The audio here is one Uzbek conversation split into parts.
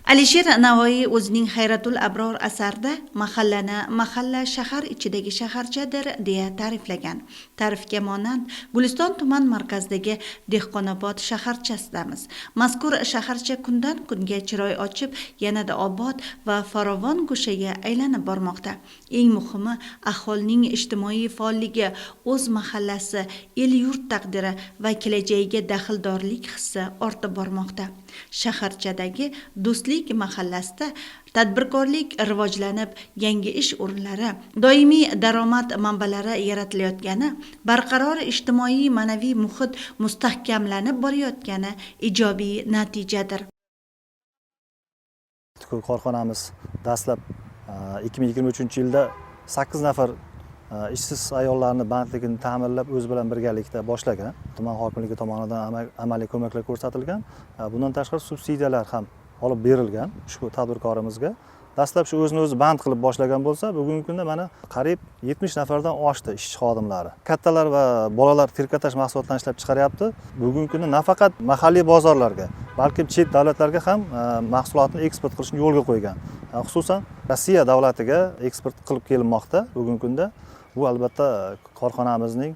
Alisher Navoiy o'zining Hayratul Abror asarida mahallani mahalla shahar ichidagi shaharchadir deya ta'riflagan. Ta'rifga monand Guliston tuman markazidagi Dehqonobod shaharchasidamiz. Mazkur shaharcha kundan kunga chiroy ochib, yanada obod va farovon go'shaga aylanib bormoqda. Eng muhimi, aholining ijtimoiy faolligi, o'z mahallasi, el yurt taqdiri va kelajagiga daxldorlik hissi ortib bormoqda. Shaharchadagi Do'stlik mahallasida tadbirkorlik rivojlanib, yangi ish o'rinlari, doimiy daromad manbalari yaratilayotgani, barqaror ijtimoiy ma'naviy muhit mustahkamlanib borayotgani ijobiy natijadir. Korxonamiz dastlab 2023-yilda 8 nafar ishsiz ayollarni bandligini ta'minlab o'z bilan birgalikda boshlagan. Tuman hokimligi tomonidan amaliy ko'maklar ko'rsatilgan. Bundan tashqari subsidiyalar ham olib berilgan ushbu tadbirkorimizga. Dastlab shu o'zini o'zi band qilib boshlagan bo'lsa, bugungi kunda mana qariyb 70 nafardan oshdi ishchi xodimlari. Kattalar va bolalar trikotaj mahsulotlarini ishlab chiqaryapti. Bugungi kunda nafaqat mahalliy bozorlarga, balki chet davlatlarga ham mahsulotni eksport qilishni yo'lga qo'ygan. Xususan Rossiya davlatiga eksport qilib kelinmoqda bugungi kunda. Bu albatta korxonamizning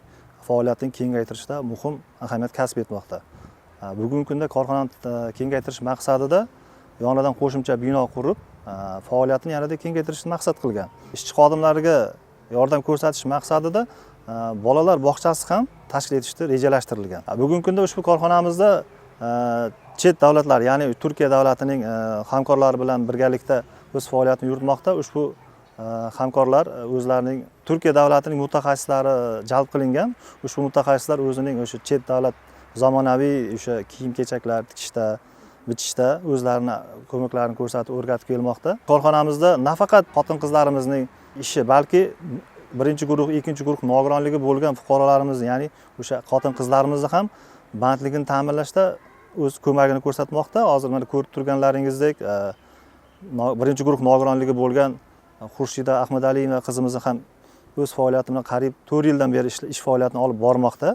faoliyatini kengaytirishda muhim ahamiyat kasb etmoqda. Bugungi kunda korxonani kengaytirish maqsadida yonidan qo'shimcha bino qurib, faoliyatini yanada kengaytirishni maqsad qilgan. Ishchi xodimlariga yordam ko'rsatish maqsadida bolalar bog'chasi ham tashkil etishni rejalashtirilgan. Bugungi kunda ushbu korxonamizda chet davlatlar, ya'ni Turkiya davlatining hamkorlari bilan birgalikda o'z faoliyatini yuritmoqda. Ushbu hamkorlar o'zlarining Turkiya davlatining mutaxassislari jalb qilingan. Ushbu mutaxassislar o'zining o'sha chet davlat zamonaviy o'sha kiyim-kechaklar tikishda, bichishda o'zlarini ko'maklarini ko'rsatib o'rgatib kelmoqda. Korxonamizda nafaqat xotin-qizlarimizning ishi, balki birinchi guruh, ikkinchi guruh nogironligi bo'lgan fuqarolarimizni, ya'ni o'sha xotin-qizlarimizni ham bandligini ta'minlashda o'z ko'magini ko'rsatmoqda. Hozir mana ko'rib turganlaringizdek, birinchi guruh nogironligi bo'lgan Xurshida Ahmadaliyeva qizimizni ham o'z faoliyati bilan qariyb 4 yildan beri ish faoliyatini olib bormoqda.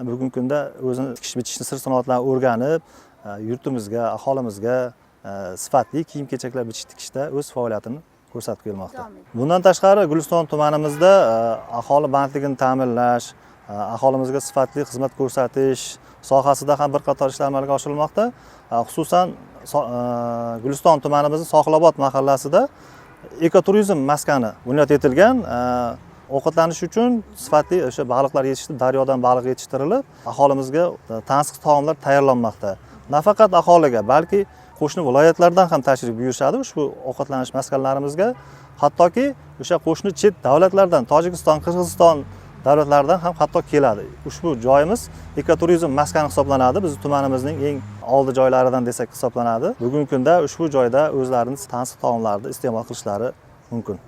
Bugungi kunda o'zini tikish bitishni sir-sinoatlarini o'rganib, yurtimizga, aholimizga sifatli kiyim-kechaklar bichish tikishda o'z faoliyatini ko'rsatib kelmoqda. Bundan tashqari Guliston tumanimizda aholi bandligini ta'minlash, aholimizga sifatli xizmat ko'rsatish sohasida ham bir qator ishlar amalga oshirilmoqda. Xususan Guliston tumanimizning Sohilobod mahallasida ekoturizm maskani bunyod etilgan. Ovqatlanish uchun sifatli o'sha baliqlar yetishtirib, daryodan baliq yetishtirilib, aholimizga tansiq taomlar tayyorlanmoqda. Nafaqat aholiga, balki qo'shni viloyatlardan ham tashrif buyurishadi ushbu ovqatlanish maskanlarimizga. Hattoki o'sha qo'shni chet davlatlardan, Tojikiston, Qirg'iziston davlatlaridan ham hatto keladi. Ushbu joyimiz ekoturizm maskani hisoblanadi. Biz tumanimizning eng oldi joylaridan desak hisoblanadi. Bugungi kunda ushbu joyda o'zlarining tansiq taomlarini iste'mol qilishlari mumkin.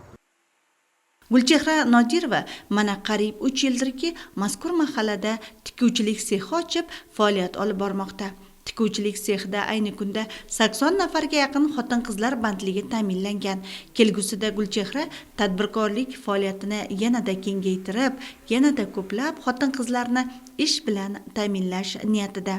Gulchehra Nodirova mana qariyb 3 yildirki mazkur mahallada tikuvchilik sexi ochib faoliyat olib bormoqda. Tikuvchilik sexida ayni kunda 80 nafarga yaqin xotin-qizlar bandligi ta'minlangan. Kelgusida Gulchehra tadbirkorlik faoliyatini yanada kengaytirib, yanada ko'plab xotin-qizlarni ish bilan ta'minlash niyatida.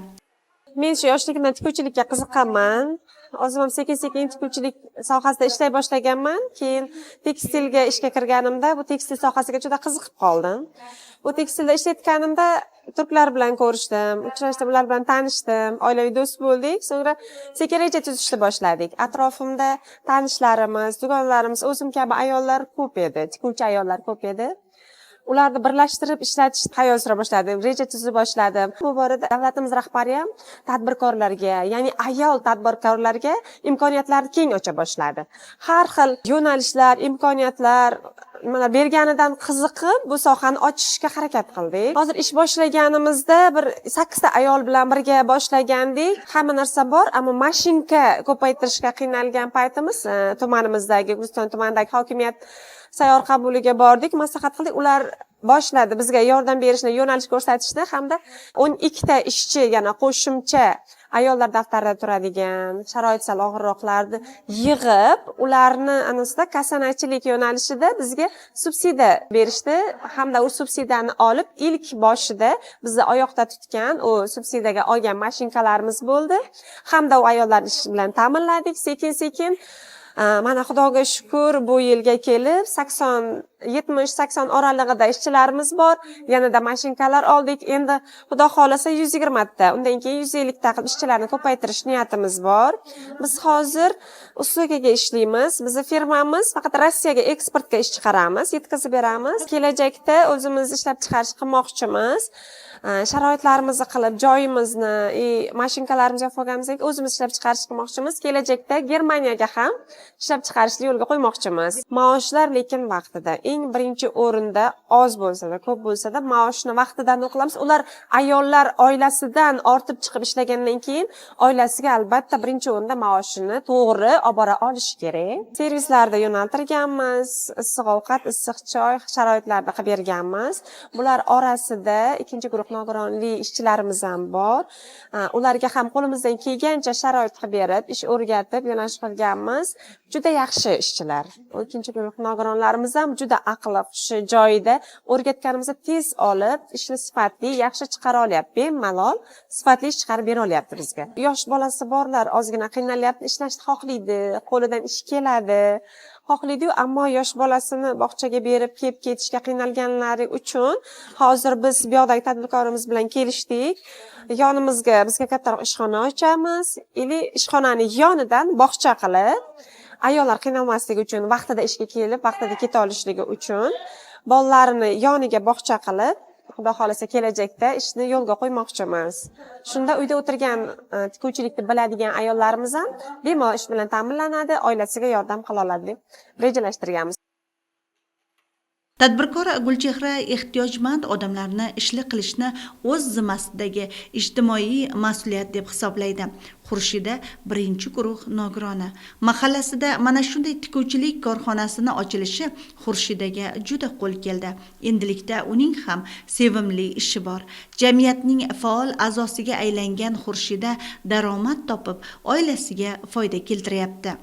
Men shu yoshligimdan tikuvchilikka qiziqqanman. O'zim sekin-sekin tikuvchilik sohasida ishlay boshlaganman. Keyin tekstilga ishga kirganimda bu tekstil sohasiga juda qiziqib qoldim. Bu tekstilda ishlayotganimda turklar bilan ko'rishdim, uchrashdim, ular bilan tanishdim, oilaviy do'st bo'ldik. So'ngra sekin reja tuzishni boshladik. Atrofimda tanishlarimiz, dugonlarimiz, o'zim kabi ayollar ko'p edi, tikuvchi ayollar ko'p edi. Ularni birlashtirib ishlatish hayol sura boshladim, reja tuza boshladim. Bu borada davlatimiz rahbari ham tadbirkorlarga, ya'ni ayol tadbirkorlarga imkoniyatlarni keng ocha boshladi. Har xil yo'nalishlar, imkoniyatlar mana berganidan qiziqib bu sohani ochishga harakat qildik. Hozir ish boshlaganimizda bir 8 ta ayol bilan birga boshlagandik. Hamma narsa bor, ammo mashinka ko'paytirishga qiynalgan paytimiz tumanimizdagi, Guliston tumanidagi hokimiyat sayyor qabuliga bordik, maslahat qildik. Ular boshladi bizga yordam berishni, yo'nalish ko'rsatishni hamda 12 ta ishchi yana qo'shimcha ayollar daftarida turadigan, sharoit sal og'irroqlarni yig'ib, ularni anasida kasanachilik yo'nalishida bizga subsidiya berishdi hamda u subsidiyani olib ilk boshida bizni oyoqda tutgan u subsidiyaga olgan mashinkalarimiz bo'ldi. Hamda u ayollarni ish bilan ta'minladik sekin-sekin. Mana Xudoga shukr, bu yilga kelib 70-80 oralig'ida ishchilarimiz bor. Yanada mashinkalar oldik. Endi Xudo xolasa 120 ta, undan keyin 150 ta qilib ishchilarni ko'paytirish niyatimiz bor. Biz hozir uslugaga ishlaymiz. Bizning firmamiz faqat Rossiyaga eksportga ish chiqaramiz, yetkazib beramiz. Kelajakda o'zimiz ishlab chiqarish qilmoqchimiz. Sharoitlarimizni qilib, joyimizni, mashinkalarimizga qolganimizdan o'zimiz ishlab chiqarish qilmoqchimiz. Kelajakda Germaniyaga ham ishlab chiqarishni yo'lga qo'ymoqchimiz. Maoshlar lekin vaqtida. Eng birinchi o'rinda oz bo'lsa-da, ko'p bo'lsa-da, maoshni vaqtidan o'qilamiz. Ular ayollar oilasidan ortib chiqib ishlagandan keyin oilasiga albatta birinchi o'rinda maoshini to'g'ri olib bora olishi kerak. Servislarda yo'naltirganmiz, issiq ovqat, issiq choy sharoitlarda qilib berganmiz. Bular orasida ikkinchi guruh nogironli ishchilarimiz ham bor. Ularga ham qo'limizdan kelgancha sharoit qilib berib, ish o'rgatib, yo'nalish qilganmiz. Juda yaxshi ishchilar. Ikkinchi guruh nogironlarimiz ham juda aqli hushi joyida, o'rgatganimizda tez olib, ishni sifatli, yaxshi chiqara olyapti. Bemalol sifatli ish chiqarib bera olyapti bizga. Yosh bolasi borlar, ozgina qiynalyapti, ishlashni xohlaydi, qo'lidan ish keladi. Xohlaydi-yu, ammo yosh bolasini bog'chaga berib kelib ketishga qiynalganlari uchun hozir biz bu yoqdagi tadbirkorimiz bilan kelishdik. Yonimizga bizga kattaroq ishxona ochamiz, ishxonani yonidan bog'cha qilib, ayollar qiynalmasligi uchun, vaqtida ishga kelib, vaqtida keta olishligi uchun bolalarini yoniga bog'cha qilib, Xudo xolasa kelajakda ishni yo'lga qo'ymoqchimiz. Shunda uyda o'tirgan tikuvchilikni biladigan ayollarimiz ham bemalol ish bilan ta'minlanadi, oilasiga yordam qila oladi deb rejalashtirganmiz. Tadbirkor Gulchehra ehtiyojmand odamlarni ishli qilishni o'z zimmasidagi ijtimoiy mas'uliyat deb hisoblaydi. Xurshida birinchi guruh nogironi. Mahallasida mana shunday tikuvchilik korxonasini ochilishi Xurshidaga juda qo'l keldi. Endilikda uning ham sevimli ishi bor. Jamiyatning faol a'zosiga aylangan Xurshida daromad topib, oilasiga foyda keltiryapti.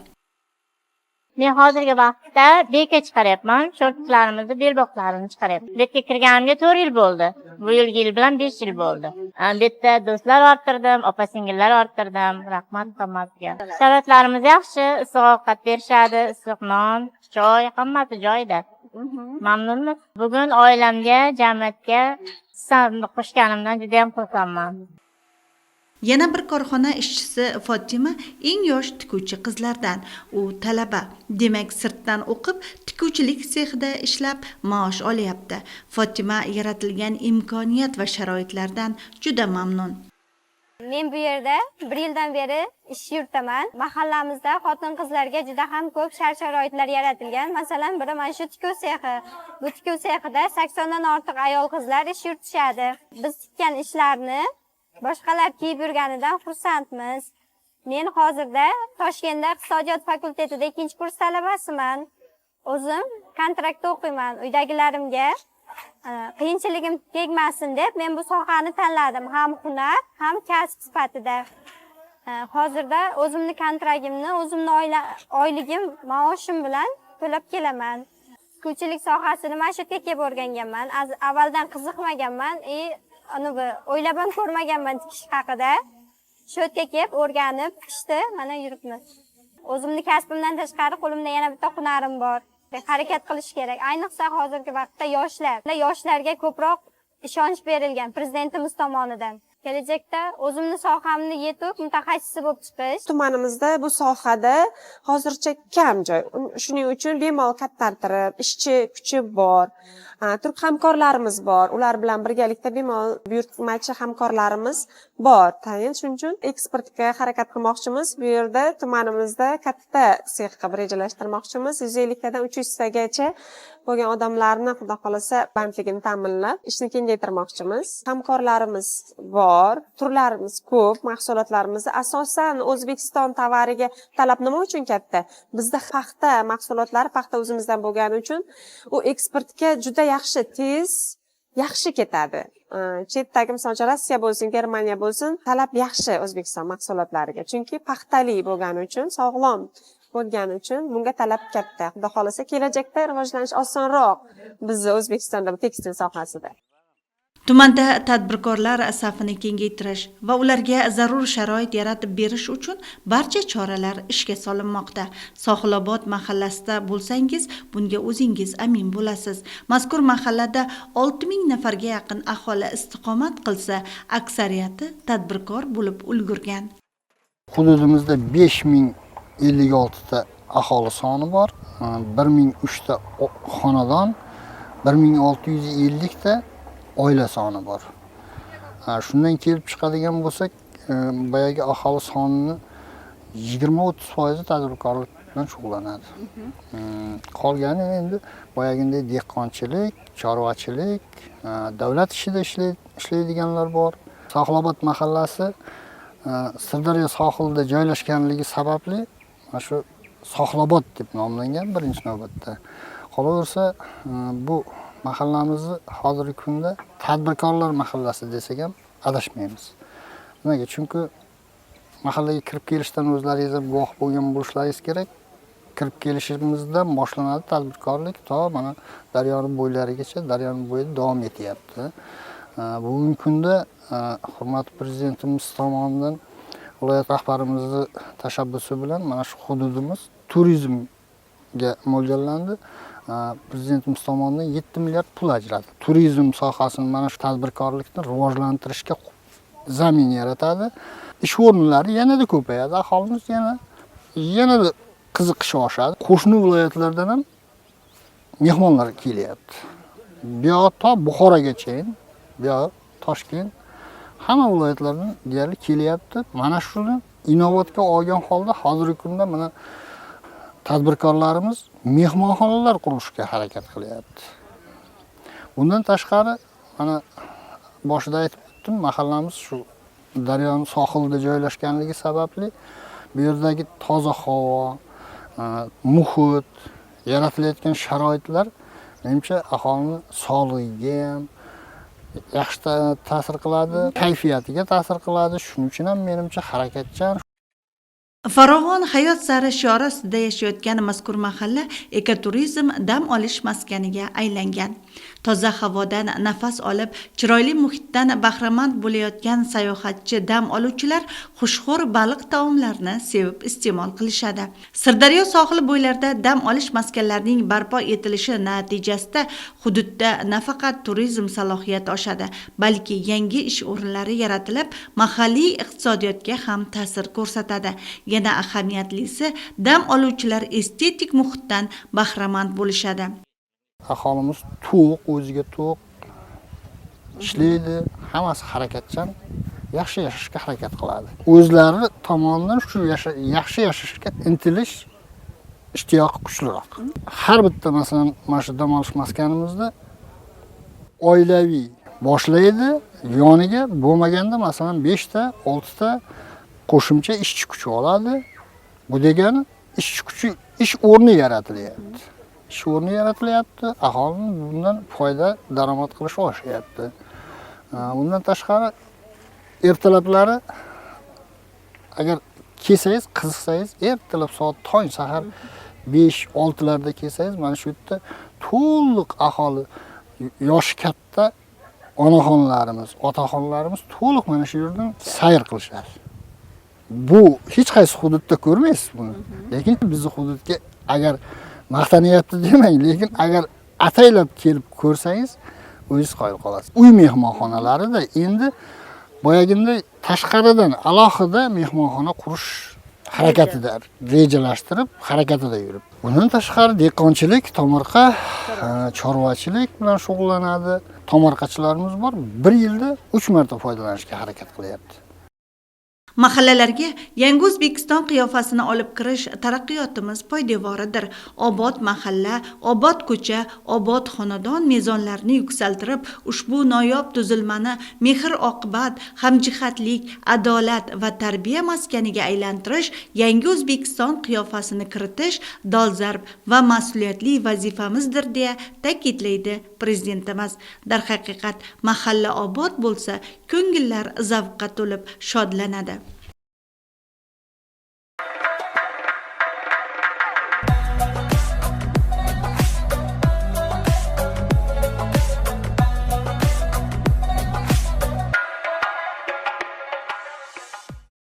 Men hozirgi vaqtda beka chiqaryapman. Shortlarimizni, belboqlarini chiqaryapman. Bekka kirganimga 4 yil bo'ldi. Bu yil bilan 5 yil bo'ldi. Bu yerda do'stlar orttirdim, opa-singillar orttirdim. Rahmat hammasiga. Sharoitlarimiz yaxshi, issiq ovqat berishadi, issiq non, choy, hammasi joyida. Mamnunmiz. Bugun oilamga, jamiyatga qo'shganimdan juda ham xursandman. Yana bir korxona ishchisi Fotima eng yosh tikuvchi qizlardan. U talaba, demak sirtdan o'qib, tikuvchilik sexida ishlab maosh olyapti. Fotima yaratilgan imkoniyat va sharoitlardan juda mamnun. Men bu yerda 1 yildan beri ish yuritaman. Mahallamizda xotin-qizlarga juda ham ko'p shart-sharoitlar yaratilgan. Masalan, biri mana shu tikuv sexi. Bu tikuv sexida 80 dan ortiq ayol qizlar ish yuritishadi. Biz tikkan ishlarni boshqalar kiyib yurganidan xursandmiz. Men hozirda Toshkentda iqtisodiyot fakultetida 2-kurs talabasiman. O'zim kontraktda o'qiyman. Uydagilarimga qiyinchiligim tegmasin deb men bu sohani tanladim. Ham hunar, ham kasb sifatida. Hozirda o'zimni kontragimni, o'zimni oyligim, maoshim bilan to'lab kelaman. Tikuvchilik sohasini mana shu yerga kelib o'rganganman. Avvaldan qiziqmaganman. O'ylab ham ko'rmaganman tikish haqida. Shu yerga kelib o'rganib, tikishdi, mana yuribmiz. O'zimni kasbimdan tashqari qo'limda yana bitta hunarim bor. Harakat qilish kerak. Ayniqsa hozirgi vaqtda yoshlarga ko'proq ishonch berilgan prezidentimiz tomonidan. Kelajakda o'zimni sohamni yetib, mutaxassisi bo'lib chiqish. Tumanimizda bu sohada hozircha kam joy. Shuning uchun bemalol kattartirib, ishchi kuchi bor. Turk hamkorlarimiz bor. Ular bilan birgalikda bemalol buyurtmachi hamkorlarimiz bor. Shuning uchun eksportga harakat qilmoqchimiz. Bu yerda tumanimizda katta sex qilib rejalashtirmoqchimiz. 150 tadan 300 tagacha bo'lgan odamlarni xudo xolasa bandligini ta'minlab, ishni kengaytirmoqchimiz. Hamkorlarimiz bor, turlarimiz ko'p, mahsulotlarimiz asosan O'zbekiston tovariga talab nima uchun katta? Bizda paxta o'zimizdan bo'lgani uchun u eksportga juda yaxshi, tez yaxshi ketadi. Chetdagi misol Rossiya bo'lsin, Germaniya bo'lsin, talab yaxshi O'zbekiston mahsulotlariga. Chunki paxtali bo'lgani uchun, sog'lom bo'lgani uchun bunga talab katta. Xudo xolasa kelajakda rivojlanish osonroq bizning O'zbekistonda tekstil sohasida. Tumanda tadbirkorlar safini kengaytirish va ularga zarur sharoit yaratib berish uchun barcha choralar ishga solinmoqda. Sohilobod mahallasida bo'lsangiz, bunga o'zingiz amin bo'lasiz. Mazkur mahallada 6000 nafarga yaqin aholi istiqomat qilsa, aksariyati tadbirkor bo'lib ulgurgan. Hududimizda 5056 ta aholi soni bor, 1003 ta xonadon, 1650 ta oila soni bor. Shundan kelib chiqadigan bo'lsak, boyagi aholi sonining 20-30% tadbirkorlik bilan shug'ullanadi. Qolgani endi boyaginday dehqonchilik, chorvachilik, davlat ishida ishlaydiganlar bor. Sohilobod mahallasi Sirdaryo sohilida joylashganligi sababli mana shu Sohilobod deb nomlangan birinchi navbatda. Qolaversa, bu mahallamizni hozirgi kunda tadbirkorlar mahallasi desak ham adashmaymiz. Nimaga? Chunki mahallaga kirib kelishdan o'zlaringiz ham guvoh bo'lgan bo'lishlaringiz kerak. Kirib kelishimizdan boshlanadi tadbirkorlik, to mana daryoning bo'ylarigacha, daryoning bo'yida davom etyapti. Bugungi kunda hurmatli prezidentimiz tomonidan viloyat rahbarimizni tashabbusi bilan mana shu hududimiz turizmga mo'ljallandi. Prezidentimiz tomonidan 7 milliard pul ajratildi. Turizm sohasini mana shu tadbirkorlikni rivojlantirishga zamin yaratadi. Ish o'rinlari yanada ko'payadi. Aholimiz yanada qiziqishi oshadi. Qo'shni viloyatlardan ham mehmonlar kelyapti. Bu yoq to Buxorogacha, bu yoq Toshkent, hamma viloyatlardan deyarli kelyapti. Mana shuni inovatga olgan holda hozirgi kunda mana tadbirkorlarimiz mehmonxonalar qurishga harakat qilyapti. Bundan tashqari, mana boshida aytib o'tdim, mahallamiz shu daryoning sohilida joylashganligi sababli bu yerdagi toza havo, muhit, yaratilayotgan sharoitlar menimcha aholini sog'lig'iga ham yaxshi ta'sir qiladi, kayfiyatiga ta'sir qiladi. Shuning uchun ham menimcha harakatchan. Farovon hayot sari shiori ostida yashayotgan mazkur mahalla ekoturizm dam olish maskaniga aylangan. Toza havodan nafas olib, chiroyli muhitdan bahramand bo'layotgan sayohatchi dam oluvchilar xushxo'r baliq taomlarini sevib iste'mol qilishadi. Sirdaryo sohili bo'ylarida dam olish maskanlarining barpo etilishi natijasida hududda nafaqat turizm salohiyati oshadi, balki yangi ish o'rinlari yaratilib, mahalliy iqtisodiyotga ham ta'sir ko'rsatadi. Yana ahamiyatlisi, dam oluvchilar estetik muhitdan bahramand bo'lishadi. Aholimiz to'q, o'ziga to'q ishlaydi, hammasi harakatchan, yaxshi yashashga harakat qiladi. O'zlari tomonidan shu yaxshi yashashga intilish ishtiyoqi kuchliroq. Har bitta masalan, mana shu dam olish maskanimizda oilaviy boshlaydi, yoniga bo'lmaganda masalan 5 ta, 6 ta qo'shimcha ishchi kuchi oladi. Bu degani ishchi kuchi, ish o'rni yaratilyapti. Ish o'rni yaratilyapti, aholining bundan foyda, daromad qilishi oshyapti. Undan tashqari ertalablari agar kelsangiz, qiziqsangiz, ertalab soat tong sahar 5-6 larda kelsangiz, mana shu yerda to'liq aholi, yoshi katta onaxonlarimiz, otaxonlarimiz to'liq mana shu yerdan sayr qilishadi. Bu hech qaysi hududda ko'rmaysiz buni. Lekin bizning hududga agar maqtanyapti demang, lekin agar ataylab kelib ko'rsangiz, o'zingiz qoyil qolasiz. Uy mehmonxonalarida endi boyaginda tashqaridan alohida mehmonxona qurish harakatida rejalashtirib, harakatida yurib. Bundan tashqari dehqonchilik, tomorqa, chorvachilik bilan shug'ullanadi. Tomorqachilarimiz bor. 1 yilda 3 marta foydalanishga harakat qilyapti. Mahallalarga yangi O'zbekiston qiyofasini olib kirish taraqqiyotimiz poydevoridir. Obod mahalla, obod ko'cha, obod xonadon mezonlarini yuksaltirib, ushbu noyob tuzilmani mehr-oqibat, hamjihatlik, adolat va tarbiya maskaniga aylantirish, yangi O'zbekiston qiyofasini kiritish dolzarb va mas'uliyatli vazifamizdir deya ta'kidlaydi prezidentimiz. Darhaqiqat, mahalla obod bo'lsa, ko'ngillar zavqqa to'lib shodlanadi.